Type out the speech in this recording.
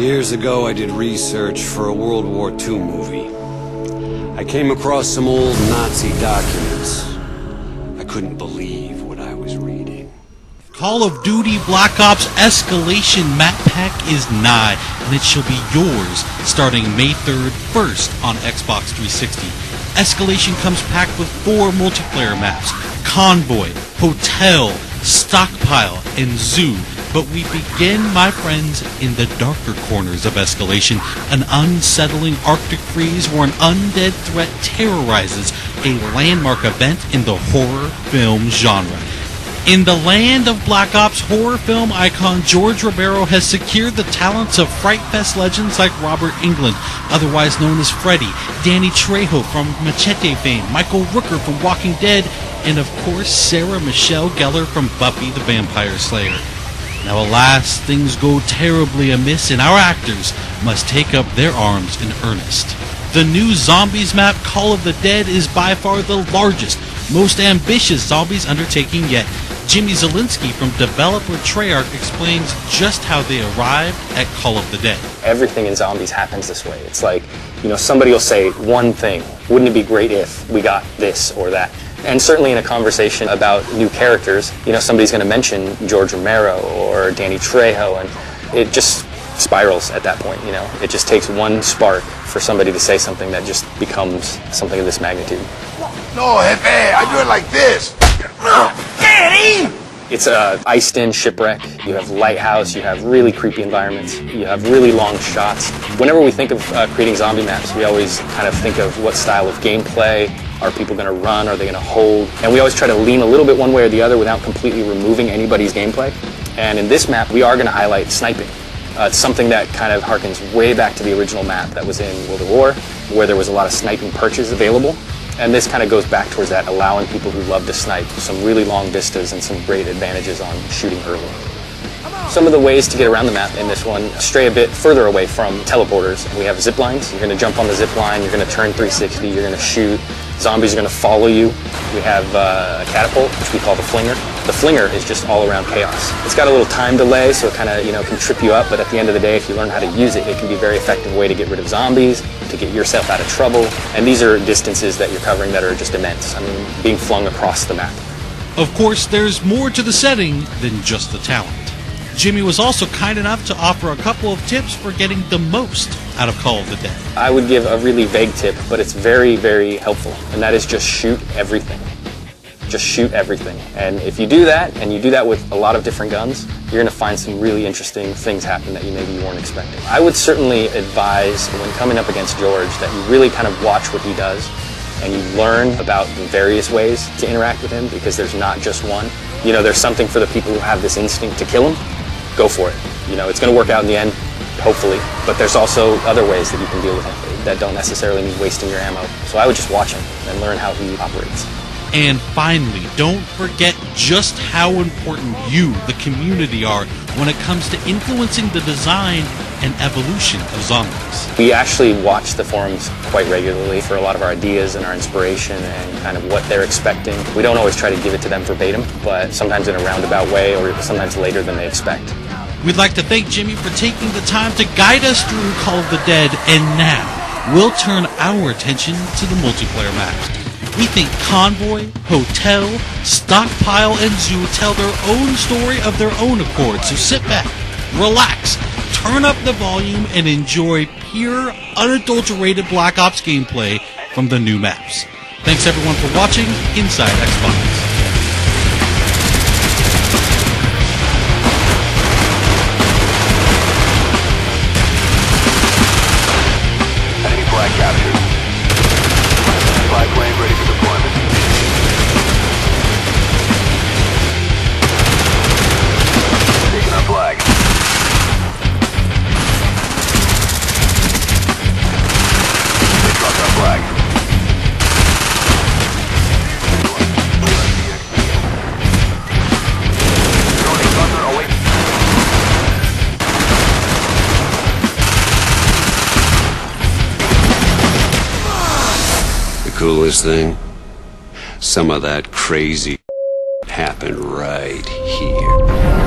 Years ago, I did research for a World War II movie. I came across some old Nazi documents. I couldn't believe what I was reading. Call of Duty Black Ops Escalation map pack is nigh, and it shall be yours starting May 3rd, first on Xbox 360. Escalation comes packed with 4 multiplayer maps: Convoy, Hotel, Stockpile, and Zoo. But we begin, my friends, in the darker corners of Escalation, an unsettling Arctic freeze where an undead threat terrorizes a landmark event in the horror film genre. In the land of Black Ops, horror film icon George Romero has secured the talents of Fright Fest legends like Robert Englund, otherwise known as Freddy, Danny Trejo from Machete fame, Michael Rooker from Walking Dead, and of course Sarah Michelle Gellar from Buffy the Vampire Slayer. Now alas, things go terribly amiss and our actors must take up their arms in earnest. The new Zombies map, Call of the Dead, is by far the largest, most ambitious Zombies undertaking yet. Jimmy Zielinski from developer Treyarch explains just how they arrived at Call of the Dead. Everything in Zombies happens this way. It's like, somebody will say one thing. Wouldn't it be great if we got this or that? And certainly in a conversation about new characters, somebody's going to mention George Romero or Danny Trejo, and it just spirals at that point. It just takes one spark for somebody to say something that just becomes something of this magnitude. No, Jefe, I do it like this. Get him! It's a iced-in shipwreck. You have lighthouse. You have really creepy environments. You have really long shots. Whenever we think of creating zombie maps, we always kind of think of what style of gameplay. Are people going to run? Are they going to hold? And we always try to lean a little bit one way or the other without completely removing anybody's gameplay. And in this map, we are going to highlight sniping. It's something that kind of harkens way back to the original map that was in World at War, where there was a lot of sniping perches available. And this kind of goes back towards that, allowing people who love to snipe some really long vistas and some great advantages on shooting early. Some of the ways to get around the map in this one stray a bit further away from teleporters. We have zip lines. You're going to jump on the zip line, you're going to turn 360, you're going to shoot. Zombies are going to follow you. We have a catapult, which we call the flinger. The flinger is just all around chaos. It's got a little time delay, so it kind of can trip you up, but at the end of the day, if you learn how to use it, it can be a very effective way to get rid of zombies, to get yourself out of trouble. And these are distances that you're covering that are just immense. I mean, being flung across the map. Of course, there's more to the setting than just the talent. Jimmy was also kind enough to offer a couple of tips for getting the most out of Call of the Dead. I would give a really vague tip, but it's very, very helpful, and that is just shoot everything. Just shoot everything. And if you do that, and you do that with a lot of different guns, you're going to find some really interesting things happen that you maybe weren't expecting. I would certainly advise, when coming up against George, that you really kind of watch what he does, and you learn about the various ways to interact with him, because there's not just one. There's something for the people who have this instinct to kill him. Go for it. It's going to work out in the end, hopefully, but there's also other ways that you can deal with him that don't necessarily mean wasting your ammo. So I would just watch him and learn how he operates. And finally, don't forget just how important you, the community, are when it comes to influencing the design and evolution of zombies. We actually watch the forums quite regularly for a lot of our ideas and our inspiration and kind of what they're expecting. We don't always try to give it to them verbatim, but sometimes in a roundabout way or sometimes later than they expect. We'd like to thank Jimmy for taking the time to guide us through Call of the Dead, and now we'll turn our attention to the multiplayer maps. We think Convoy, Hotel, Stockpile, and Zoo tell their own story of their own accord, so sit back, relax, turn up the volume, and enjoy pure, unadulterated Black Ops gameplay from the new maps. Thanks everyone for watching Inside Xbox. Captured. Fly plane ready for deployment. Taking our flag. They dropped our flag. Throwing thunder away. Coolest thing? Some of that crazy happened right here.